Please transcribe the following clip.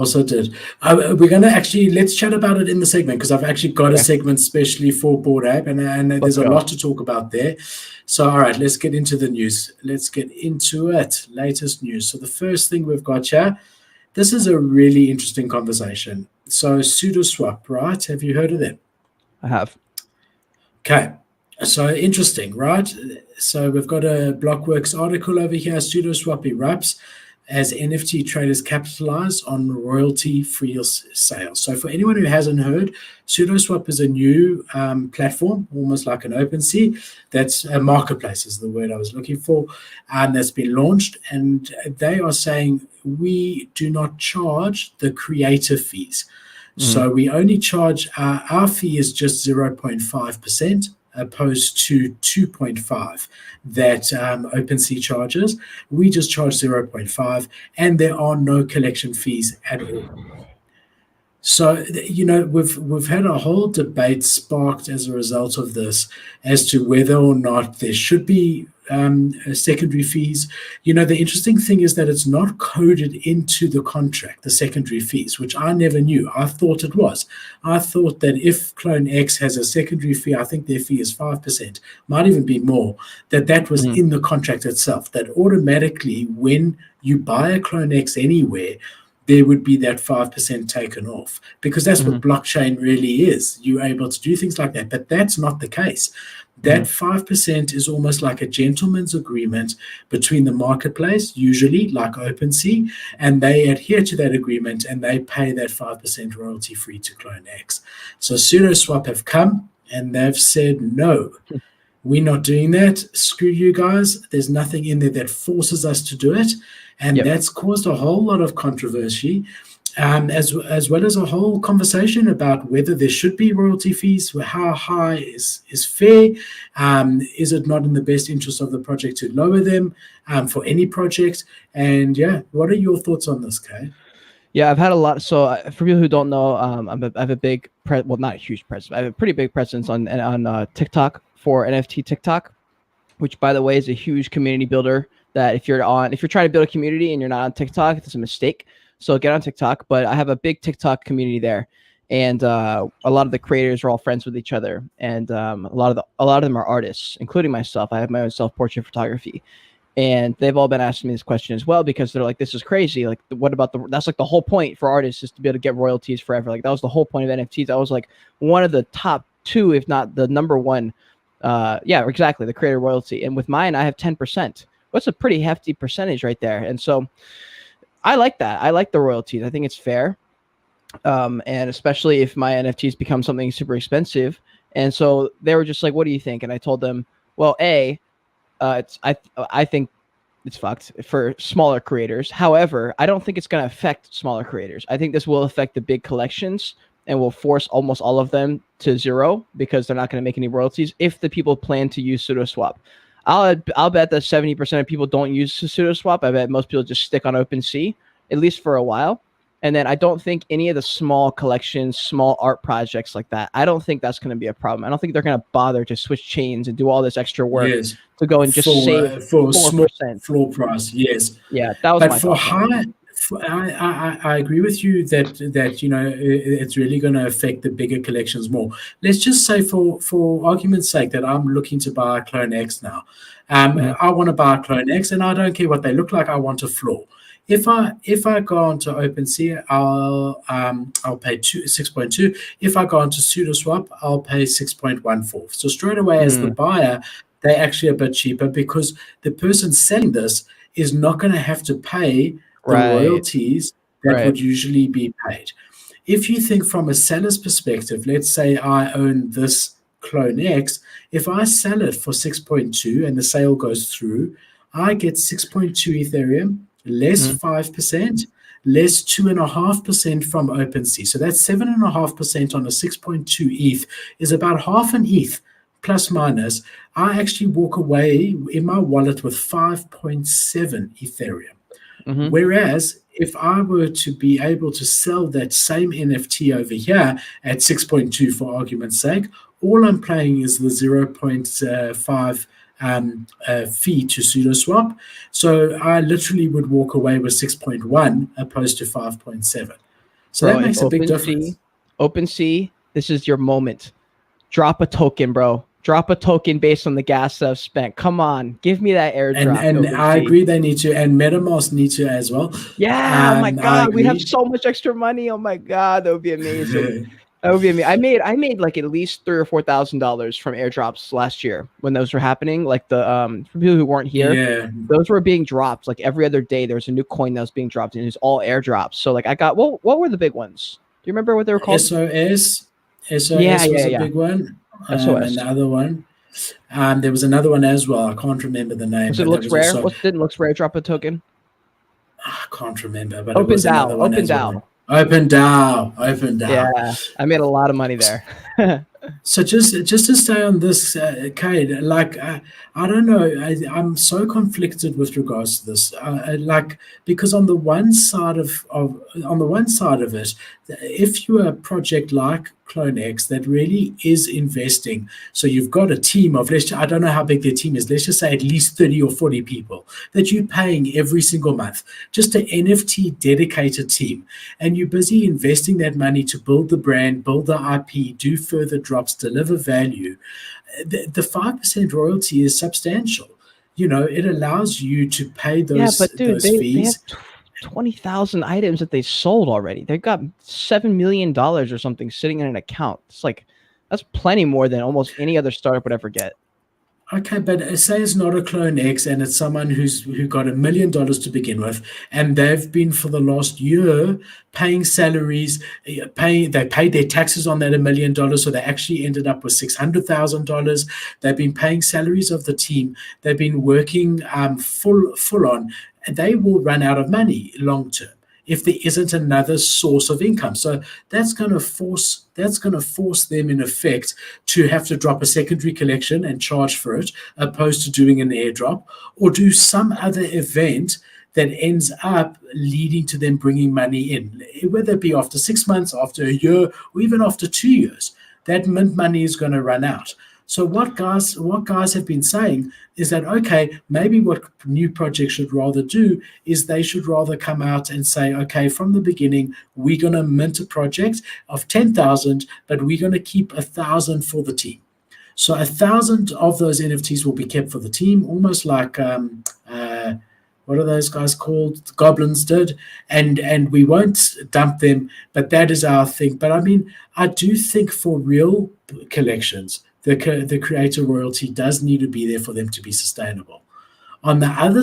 also did. We're going to actually, let's chat about it in the segment because I've actually got a Okay. segment specially for Bored Ape, and Let's there's a go. lot to talk about there. So, all right, let's get into the news. Let's get into it. Latest news. So, the first thing we've got here, this is a really interesting conversation. So, Sudoswap, right? Have you heard of them? I have. Okay. So interesting, right? So we've got a Blockworks article over here. Sudoswap erupts as NFT traders capitalize on royalty-free sales. So for anyone who hasn't heard, Sudoswap is a new platform, almost like an OpenSea. That's a marketplace is the word I was looking for, and that's been launched. And they are saying we do not charge the creator fees. Hmm. So we only charge our fee is just 0.5% opposed to 2.5 that OpenSea charges. We just charge 0.5 and there are no collection fees at all. So we've had a whole debate sparked as a result of this as to whether or not there should be secondary fees. The interesting thing is that it's not coded into the contract, the secondary fees, which I never knew. I thought it was. I thought that if Clone X has a secondary fee, I think their fee is 5%, might even be more, that was Hmm. in the contract itself, that automatically when you buy a Clone X anywhere, there would be that 5% taken off because that's Hmm. what blockchain really is. You're able to do things like that, but that's not the case. Hmm. That 5% is almost like a gentleman's agreement between the marketplace, usually like OpenSea, and they adhere to that agreement and they pay that 5% royalty free to Clone X. So Sudoswap have come and they've said, no, we're not doing that. Screw you guys. There's nothing in there that forces us to do it. And Yep. that's caused a whole lot of controversy, as well as a whole conversation about whether there should be royalty fees, how high is fair, is it not in the best interest of the project to lower them for any project? And yeah, what are your thoughts on this, Kay? Yeah, I've had a lot. So for people who don't know, I have a big, well, not a huge presence. I have a pretty big presence on TikTok for NFT TikTok, which by the way is a huge community builder. That if you're trying to build a community and you're not on TikTok, it's a mistake. So get on TikTok. But I have a big TikTok community there, and a lot of the creators are all friends with each other, and a lot of them are artists, including myself. I have my own self portrait photography. And they've all been asking me this question as well because they're like, "This is crazy. Like, what about the? That's like the whole point for artists is to be able to get royalties forever. Like, that was the whole point of NFTs. That was like one of the top two, if not the number one. Yeah, exactly, the creator royalty. And with mine, I have 10%. That's a pretty hefty percentage right there. And so I like that. I like the royalties. I think it's fair. And especially if my NFTs become something super expensive. And so they were just like, "What do you think?" And I told them, "Well, I think it's fucked for smaller creators. However, I don't think it's going to affect smaller creators. I think this will affect the big collections and will force almost all of them to zero because they're not going to make any royalties if the people plan to use Sudoswap. I'll bet that 70% of people don't use Sudoswap. I bet most people just stick on OpenSea, at least for a while. And then I don't think any of the small collections, small art projects like that, I don't think that's going to be a problem. I don't think they're going to bother to switch chains and do all this extra work Yes, to go and just for save for small 4%. floor price, yes. Yeah, that was But my for thought process. high, I agree with you that it's really going to affect the bigger collections more. Let's just say for argument's sake that I'm looking to buy a Clone X now. Hmm. I want to buy a Clone X, and I don't care what they look like. I want a floor. If I go onto OpenSea, I'll pay 6.2. If I go onto SudoSwap, I'll pay 6.14. So straight away, as the Hmm. buyer, they're actually a bit cheaper because the person selling this is not going to have to pay the Right, royalties that right. would usually be paid. If you think from a seller's perspective, let's say I own this Clone X, if I sell it for 6.2 and the sale goes through, I get 6.2 Ethereum, less Hmm. 5%, less 2.5% from OpenSea. So that's 7.5% on a 6.2 ETH is about half an ETH plus minus. I actually walk away in my wallet with 5.7 Ethereum. Hmm. Whereas if I were to be able to sell that same NFT over here at 6.2 for argument's sake, all I'm paying is the zero point 0.5 fee to Sudoswap. So I literally would walk away with 6.1 opposed to 5.7. So Bro, that and makes a big difference. OpenSea, this is your moment. Drop a token, bro. Drop a token based on the gas that I've spent. Come on, give me that airdrop, And I OpenSea. agree they need to, and MetaMask need to as well. Yeah, oh my I God, we'd have agree. so much extra money. Oh my God, that would be amazing. That would be amazing. I made like at least $3,000 or $4,000 from airdrops last year when those were happening. Like the for people who weren't here, Yeah. those were being dropped. Like every other day, there was a new coin that was being dropped, and it's all airdrops. So like I got what were the big ones? Do you remember what they were called? SOS. Yeah, SOS yeah, was a yeah. big one. And the SOS. other one. There was another one as well. I can't remember the name, Was it but that looks was rare? also, What didn't looks rare drop a token? I can't remember, but it Open was another DAO. one Open as well. DAO. Open DAO. Open DAO. Yeah, I made a lot of money there. So just to stay on this, Cade, like I don't know, I'm so conflicted with regards to this. Like because on the one side on the one side of it, if you're a project like CloneX that really is investing, so you've got a team of I don't know how big their team is. Let's just say at least 30 or 40 people that you're paying every single month, just an NFT dedicated team, and you're busy investing that money to build the brand, build the IP, do further drops, deliver value. The 5% royalty is substantial. It allows you to pay Yeah, those but dude, they have fees. 20,000 items that they sold already. They've got $7 million or something sitting in an account. It's like that's plenty more than almost any other startup would ever get. Okay, but say it's not a Clone X and it's someone who got $1 million to begin with, and they've been for the last year paying salaries, they paid their taxes on that $1 million, so they actually ended up with $600,000. They've been paying salaries of the team. They've been working full on. They will run out of money long term if there isn't another source of income. So that's going to force them in effect to have to drop a secondary collection and charge for it, opposed to doing an airdrop or do some other event that ends up leading to them bringing money in, whether it be after 6 months, after a year, or even after 2 years. That mint money is going to run out. So what guys have been saying is that, okay, maybe what new projects should rather do is they should rather come out and say, okay, from the beginning, we're going to mint a project of 10,000, but we're going to keep 1,000 for the team. So 1,000 of those NFTs will be kept for the team, almost like what are those guys called? Goblins did, and we won't dump them, but that is our thing. But I mean, I do think for real collections, the creator royalty does need to be there for them to be sustainable. On the other